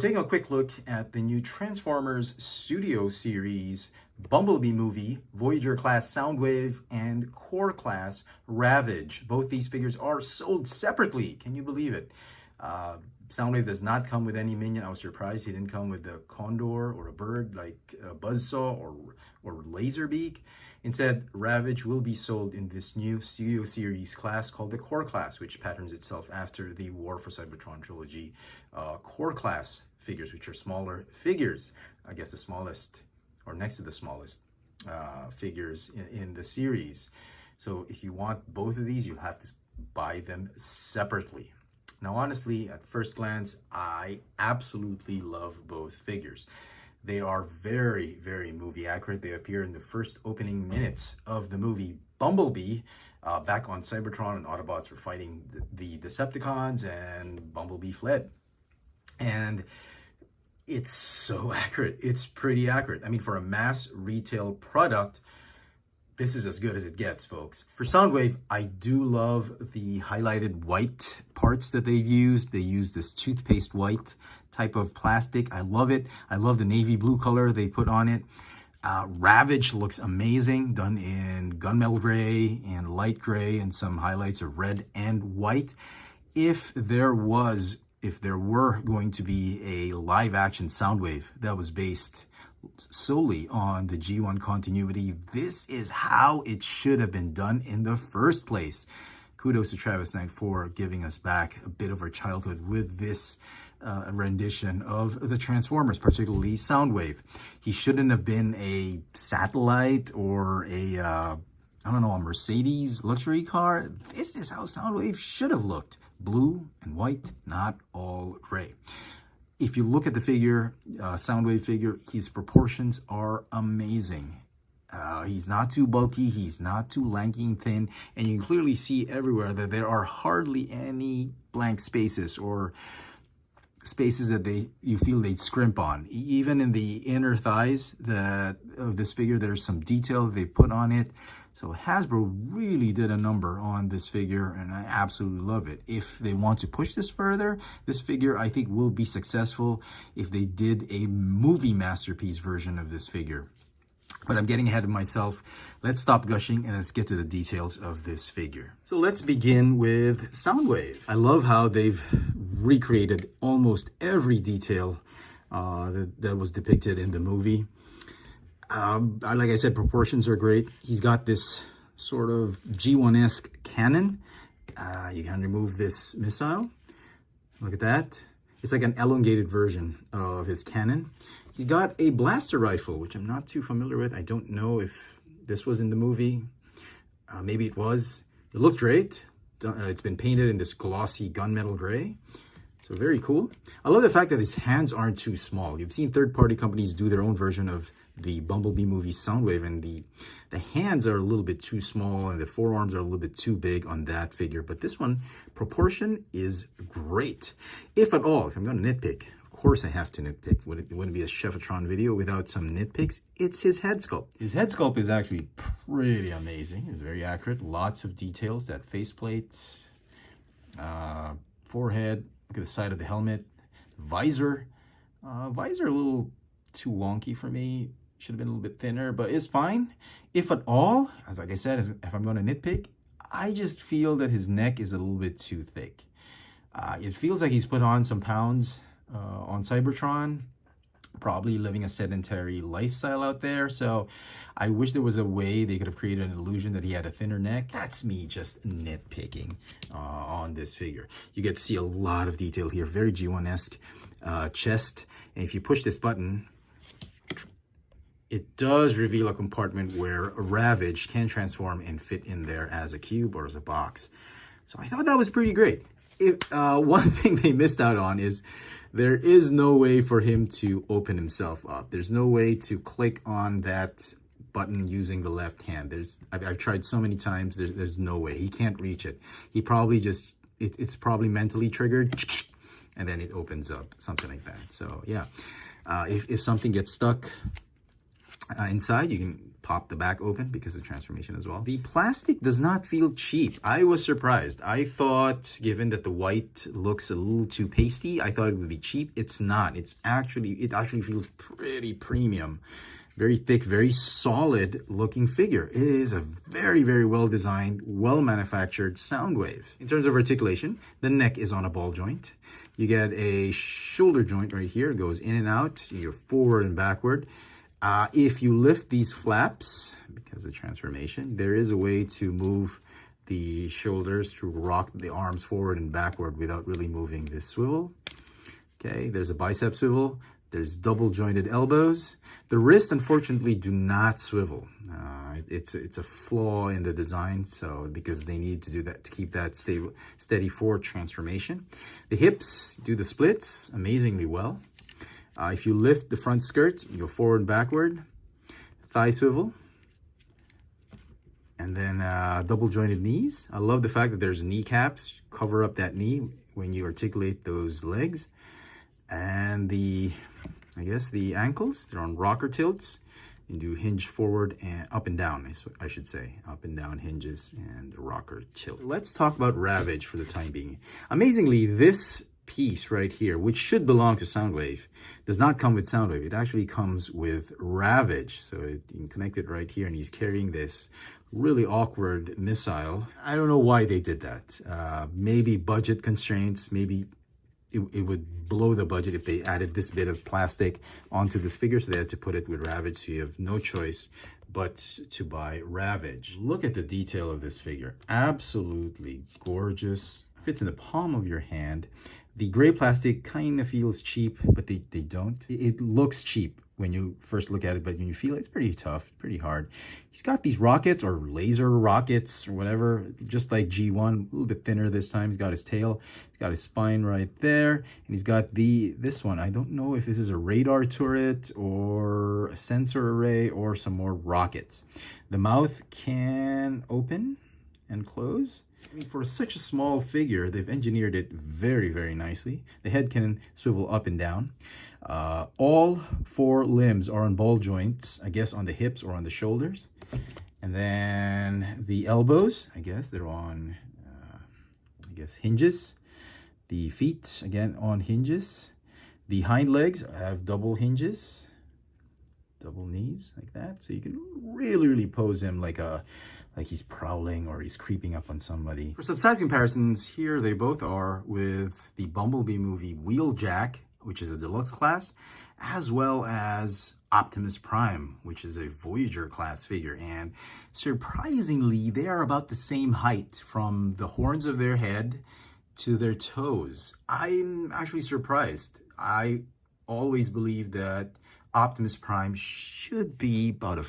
taking a quick look at the new Transformers Studio Series Bumblebee movie, Voyager class Soundwave, and Core class Ravage. Both these figures are sold separately. Can you believe it? Soundwave does not come with any minion. I was surprised he didn't come with a condor or a bird like a buzzsaw or Laserbeak. Instead, Ravage will be sold in this new Studio Series class called the Core class, which patterns itself after the War for Cybertron trilogy Core class figures, which are smaller figures. I guess the smallest, or next to the smallest figures in the series. So if you want both of these, you'll have to buy them separately. Now, honestly, at first glance, I absolutely love both figures. They are very, very movie accurate. They appear in the first opening minutes of the movie Bumblebee. Back on Cybertron, and Autobots were fighting the Decepticons, and Bumblebee fled. And it's so accurate. It's pretty accurate. I mean, for a mass retail product, this is as good as it gets, folks. For Soundwave, I do love the highlighted white parts that they've used. They use this toothpaste white type of plastic. I love it. I love the navy blue color they put on it. Ravage looks amazing, done in gunmetal gray and light gray and some highlights of red and white. If there were going to be a live action Soundwave that was based solely on the G1 continuity, this is how it should have been done in the first place. Kudos to Travis Knight for giving us back a bit of our childhood with this rendition of the Transformers, particularly Soundwave. He shouldn't have been a satellite or a Mercedes luxury car. This is how Soundwave should have looked. Blue and white, not all gray. If you look at the figure, Soundwave figure, his proportions are amazing. He's not too bulky, he's not too lanky and thin, and you can clearly see everywhere that there are hardly any blank spaces or spaces that you feel they'd scrimp on. Even in the inner thighs of this figure, there's some detail they put on it. So Hasbro really did a number on this figure, and I absolutely love it. If they want to push this further, this figure I think will be successful if they did a movie masterpiece version of this figure. But I'm getting ahead of myself. Let's stop gushing and let's get to the details of this figure. So let's begin with Soundwave. I love how they've recreated almost every detail that was depicted in the movie. Like I said, proportions are great. He's got this sort of G1-esque cannon. You can remove this missile. Look at that. It's like an elongated version of his cannon. He's got a blaster rifle, which I'm not too familiar with. I don't know if this was in the movie. Maybe it was. It looked great. It's been painted in this glossy gunmetal gray. So very cool. I love the fact that his hands aren't too small. You've seen third-party companies do their own version of the Bumblebee movie Soundwave, and the hands are a little bit too small and the forearms are a little bit too big on that figure. But this one, proportion is great. If at all, if I'm going to nitpick, of course I have to nitpick. It wouldn't be a chefatron video without some nitpicks. It's his head sculpt. His head sculpt is actually pretty amazing. It's very accurate. Lots of details. That faceplate, forehead, look at the side of the helmet, visor. Visor a little too wonky for me. Should have been a little bit thinner, but it's fine. If at all, as like I said, if I'm going to nitpick, I just feel that his neck is a little bit too thick. It feels like he's put on some pounds on Cybertron, probably living a sedentary lifestyle out there. So I wish there was a way they could have created an illusion that he had a thinner neck. That's me just nitpicking on this figure. You get to see a lot of detail here, very G1-esque chest. And if you push this button, it does reveal a compartment where a Ravage can transform and fit in there as a cube or as a box. So I thought that was pretty great. One thing they missed out on is there is no way for him to open himself up. There's no way to click on that button using the left hand. I've tried so many times. There's no way. He can't reach it. He probably just, it's probably mentally triggered, and then it opens up, something like that. So yeah, if something gets stuck inside, you can pop the back open because of transformation as well. The plastic does not feel cheap. I was surprised. I thought, given that the white looks a little too pasty, I thought it would be cheap. It's not. It actually feels pretty premium. Very thick, very solid looking figure. It is a very, very well designed, well manufactured Soundwave. In terms of articulation, the neck is on a ball joint. You get a shoulder joint right here. It goes in and out. You're forward and backward. If you lift these flaps, because of transformation, there is a way to move the shoulders to rock the arms forward and backward without really moving this swivel. Okay, there's a bicep swivel. There's double jointed elbows. The wrists, unfortunately, do not swivel. It's a flaw in the design, so because they need to do that to keep that steady for transformation. The hips do the splits amazingly well. If you lift the front skirt, you go forward and backward. Thigh swivel. And then double jointed knees. I love the fact that there's kneecaps. Cover up that knee when you articulate those legs. And I guess the ankles, they're on rocker tilts. You do hinge forward and up and down, I should say. Up and down hinges and the rocker tilt. Let's talk about Ravage for the time being. Amazingly, this piece right here, which should belong to Soundwave, does not come with Soundwave. It actually comes with Ravage. So you can connect it right here, and he's carrying this really awkward missile. I don't know why they did that. Maybe budget constraints, maybe it would blow the budget if they added this bit of plastic onto this figure, so they had to put it with Ravage, so you have no choice but to buy Ravage. Look at the detail of this figure. Absolutely gorgeous. Fits in the palm of your hand. The gray plastic kind of feels cheap, but they don't. It looks cheap when you first look at it, but when you feel it, it's pretty tough, pretty hard. He's got these rockets or laser rockets or whatever, just like G1, a little bit thinner this time. He's got his tail, he's got his spine right there, and he's got this one. I don't know if this is a radar turret or a sensor array or some more rockets. The mouth can open and close. I mean, for such a small figure, they've engineered it very, very nicely. The head can swivel up and down. All four limbs are on ball joints, I guess on the hips or on the shoulders. And then the elbows, I guess they're on, hinges. The feet, again, on hinges. The hind legs have double hinges, double knees like that. So you can really, really pose him like he's prowling or he's creeping up on somebody. For some size comparisons, here they both are with the Bumblebee movie Wheeljack, which is a deluxe class, as well as Optimus Prime, which is a Voyager class figure. And surprisingly, they are about the same height from the horns of their head to their toes. I'm actually surprised. I always believed that Optimus Prime should be about a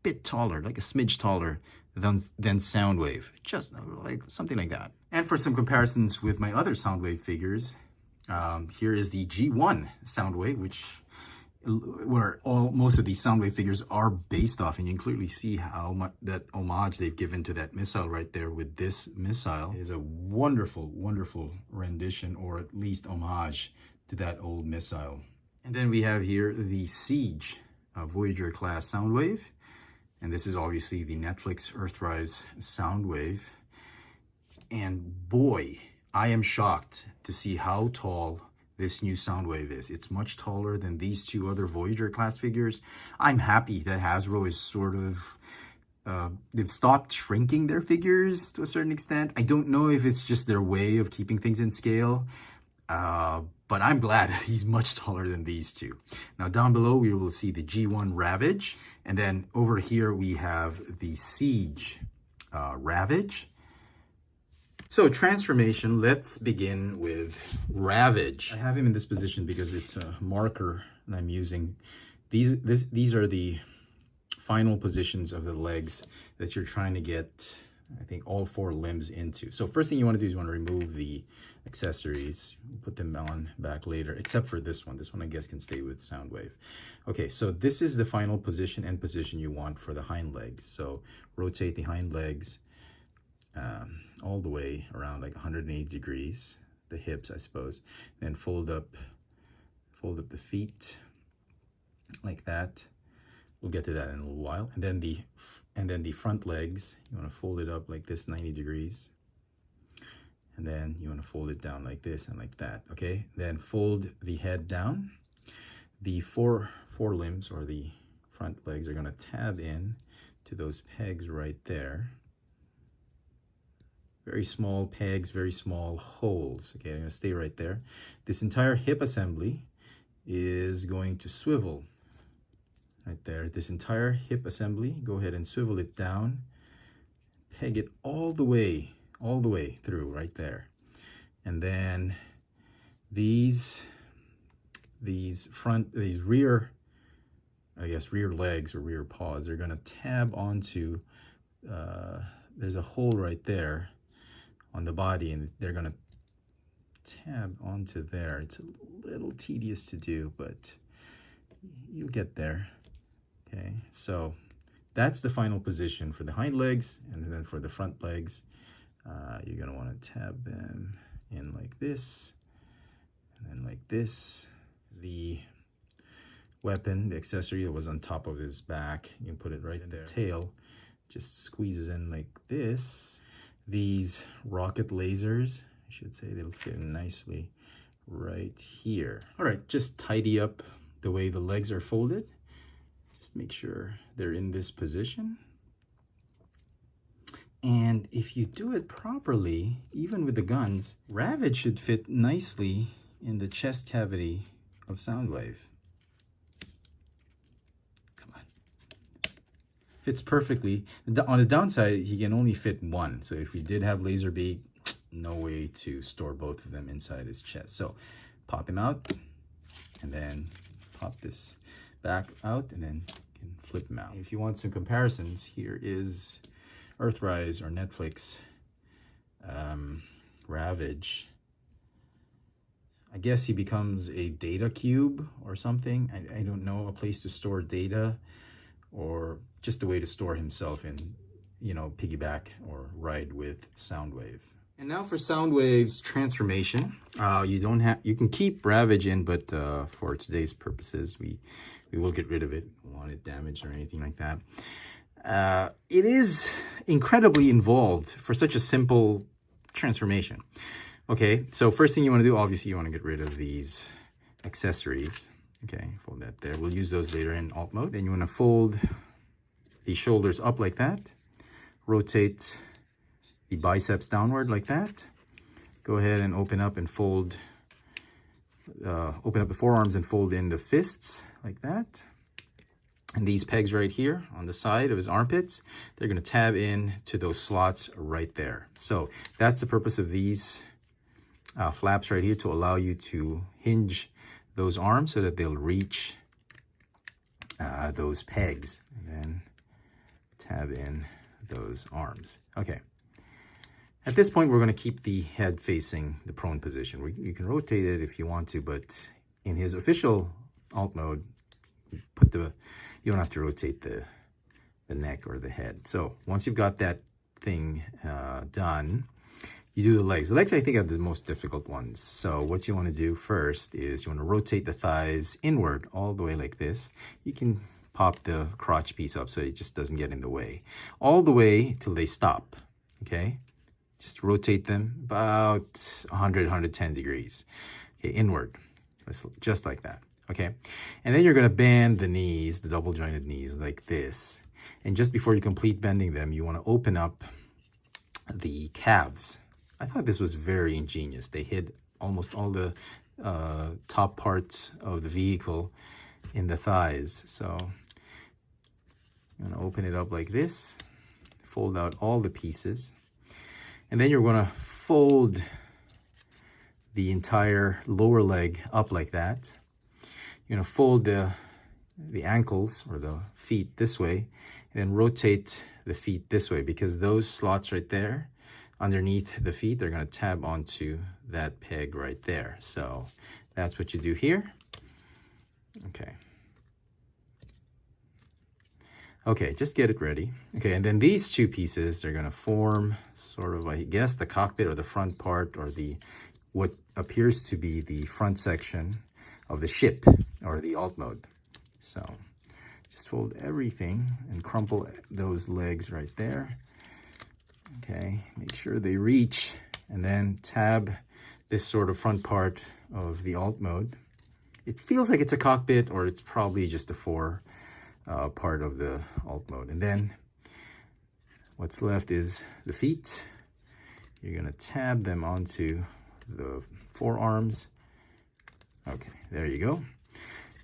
bit taller, like a smidge taller than Soundwave, just like something like that. And for some comparisons with my other Soundwave figures, here is the G1 Soundwave, where most of these Soundwave figures are based off, and you can clearly see how much that homage they've given to that missile right there with this missile. It is a wonderful, wonderful rendition, or at least homage to that old missile. And then we have here the Siege Voyager class Soundwave. And this is obviously the Netflix Earthrise Soundwave. And boy, I am shocked to see how tall this new Soundwave is. It's much taller than these two other Voyager class figures. I'm happy that Hasbro is sort of, they've stopped shrinking their figures to a certain extent. I don't know if it's just their way of keeping things in scale, but I'm glad he's much taller than these two. Now down below, we will see the G1 Ravage. And then over here, we have the Siege Ravage. So transformation, let's begin with Ravage. I have him in this position because it's a marker that I'm using. These are the final positions of the legs that you're trying to get, I think, all four limbs into. So first thing you want to do is you want to remove the accessories, put them on back later, except for this one. This one, I guess, can stay with Soundwave. Okay, so this is the final position and position you want for the hind legs. So rotate the hind legs all the way around like 180 degrees, the hips, I suppose. Then fold up the feet like that. We'll get to that in a little while. And then the front legs, you want to fold it up like this, 90 degrees. And then you want to fold it down like this and like that, okay? Then fold the head down. The forelimbs, or the front legs, are going to tab in to those pegs right there. Very small pegs, very small holes. Okay, I'm going to stay right there. This entire hip assembly is going to swivel right there. This entire hip assembly, go ahead and swivel it down. Peg it all the way through right there. And then these rear, I guess, rear legs or rear paws are going to tab onto, there's a hole right there on the body, and they're going to tab onto there. It's a little tedious to do, but you'll get there. Okay, so that's the final position for the hind legs. And then for the front legs, you're going to want to tab them in like this, and then like this. The weapon, the accessory that was on top of his back, you can put it right in there. Tail just squeezes in like this. These rocket lasers, I should say, they'll fit nicely right here. All right, just tidy up the way the legs are folded. Just make sure they're in this position. And if you do it properly, even with the guns, Ravage should fit nicely in the chest cavity of Soundwave. Come on. Fits perfectly. On the downside, he can only fit one. So if we did have Laserbeak, no way to store both of them inside his chest. So pop him out, and then pop this back out, and then you can flip him out. If you want some comparisons, here is Earthrise or Netflix Ravage. I guess he becomes a data cube or something. I don't know, a place to store data, or just a way to store himself and, you know, piggyback or ride with Soundwave. And now for Soundwave's transformation. You can keep Ravage in, but for today's purposes, we will get rid of it. We don't want it damaged or anything like that. It is incredibly involved for such a simple transformation. Okay, so first thing you want to do, obviously, you want to get rid of these accessories. Okay, fold that there. We'll use those later in alt mode. Then you want to fold the shoulders up like that. Rotate the biceps downward like that. Go ahead and open up and fold, open up the forearms and fold in the fists like that. And these pegs right here on the side of his armpits, they're going to tab in to those slots right there. So that's the purpose of these flaps right here, to allow you to hinge those arms so that they'll reach those pegs, and then tab in those arms. Okay. At this point, we're going to keep the head facing the prone position. You can rotate it if you want to, but in his official alt mode, you don't have to rotate the neck or the head. So once you've got that thing done, you do the legs. The legs, I think, are the most difficult ones. So what you want to do first is you want to rotate the thighs inward all the way like this. You can pop the crotch piece up so it just doesn't get in the way. All the way till they stop, okay? Just rotate them about 100, 110 degrees, okay, inward, just like that, okay? And then you're going to bend the knees, the double jointed knees, like this. And just before you complete bending them, you want to open up the calves. I thought this was very ingenious. They hid almost all the top parts of the vehicle in the thighs. So I'm going to open it up like this, fold out all the pieces, and then you're going to fold the entire lower leg up like that. You're going to fold the ankles or the feet this way, and then rotate the feet this way, because those slots right there underneath the feet, they're going to tab onto that peg right there. So that's what you do here. Okay. Okay, just get it ready. Okay, and then these two pieces, they're going to form sort of, I guess, the cockpit or the front part, or what appears to be the front section of the ship or the alt mode. So just fold everything and crumple those legs right there. Okay, make sure they reach, and then tab this sort of front part of the alt mode. It feels like it's a cockpit, or it's probably just a fore part of the alt mode. And then what's left is the feet. You're gonna tab them onto the forearms. Okay, there you go.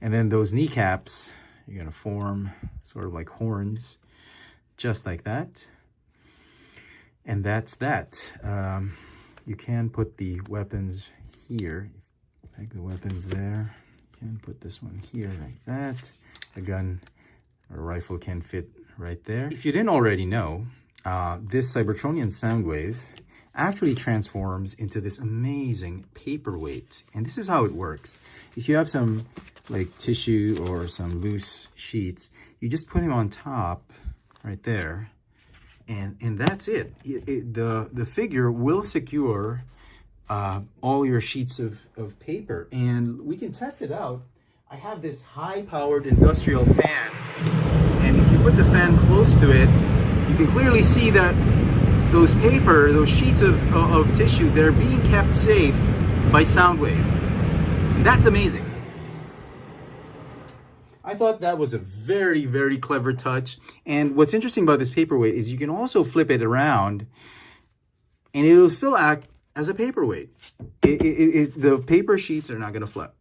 And then those kneecaps, you're gonna form sort of like horns, just like that. And that's that. You can put the weapons here. Peg the weapons there. You can put this one here like that. A gun or a rifle can fit right there. If you didn't already know, this Cybertronian Soundwave actually transforms into this amazing paperweight. And this is how it works. If you have some like tissue or some loose sheets, you just put him on top right there, and that's it. The figure will secure all your sheets of paper, and we can test it out. I have this high-powered industrial fan, and if you put the fan close to it, you can clearly see that those sheets of tissue, they're being kept safe by Soundwave. That's amazing. I thought that was a very, very clever touch. And what's interesting about this paperweight is you can also flip it around and it'll still act as a paperweight. The paper sheets are not gonna flip.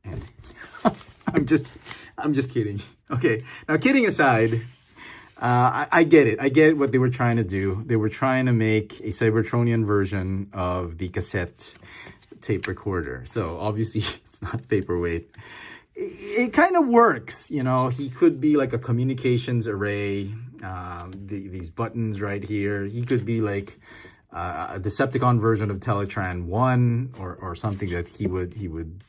I'm just kidding. Okay, now kidding aside, I get it. I get what they were trying to do. They were trying to make a Cybertronian version of the cassette tape recorder. So obviously it's not paperweight. It kind of works, you know. He could be like a communications array. These buttons right here. He could be like a Decepticon version of Teletran 1 or something that he would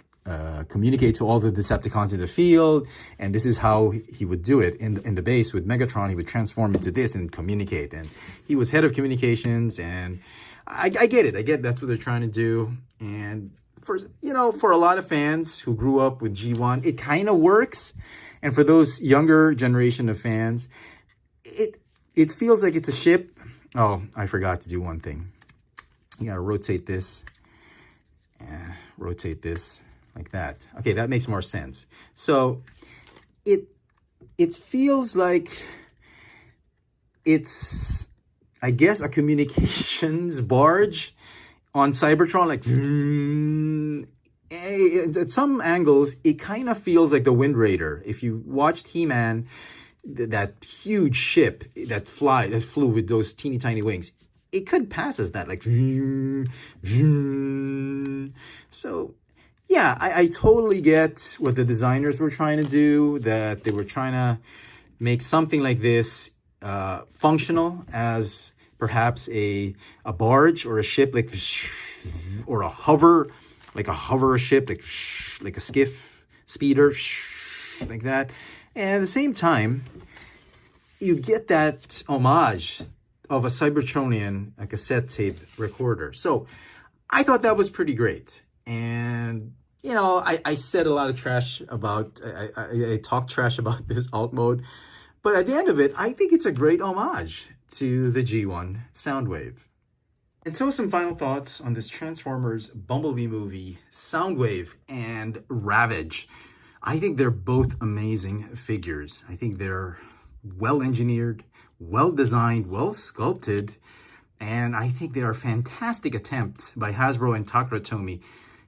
communicate to all the Decepticons in the field, and this is how he would do it. In the base with Megatron, he would transform into this and communicate, and he was head of communications, and I get it. I get that's what they're trying to do. And for a lot of fans who grew up with G1, it kind of works. And for those younger generation of fans, it feels like it's a ship. Oh, I forgot to do one thing. You gotta rotate this. Rotate this like that. Okay, that makes more sense. So it feels like it's, I guess, a communications barge on Cybertron. Like, at some angles, it kind of feels like the Wind Raider. If you watched He-Man, that huge ship that flew with those teeny tiny wings, it could pass as that, like, so yeah, I totally get what the designers were trying to do, that they were trying to make something like this functional as perhaps a barge or a ship, like, or a hover, like a hover ship, like a skiff speeder, like that. And at the same time, you get that homage of a Cybertronian cassette tape recorder. So I thought that was pretty great. And, you know, I said a lot of trash about, I talked trash about this alt mode. But at the end of it, I think it's a great homage to the G1 Soundwave. And so some final thoughts on this Transformers Bumblebee movie, Soundwave and Ravage. I think they're both amazing figures. I think they're well engineered, well designed, well sculpted, and I think they are fantastic attempts by Hasbro and Takara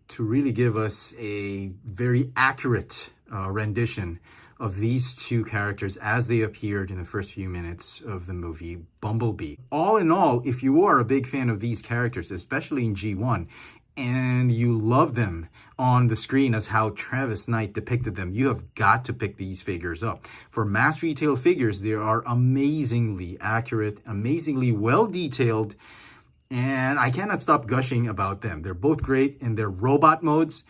to really give us a very accurate rendition of these two characters as they appeared in the first few minutes of the movie Bumblebee. All in all, if you are a big fan of these characters, especially in G1, and you love them on the screen as how Travis Knight depicted them, you have got to pick these figures up. For mass retail figures, they are amazingly accurate, amazingly well detailed, and I cannot stop gushing about them. They're both great in their robot modes,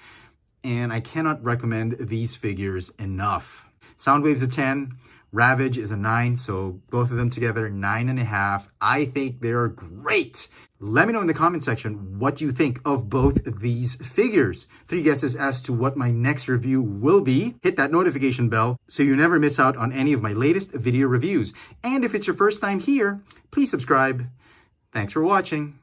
and I cannot recommend these figures enough. Soundwave's a 10, Ravage is a 9, so both of them together, 9.5. I think they're great. Let me know in the comment section what you think of both these figures. 3 guesses as to what my next review will be. Hit that notification bell so you never miss out on any of my latest video reviews. And if it's your first time here, please subscribe. Thanks for watching.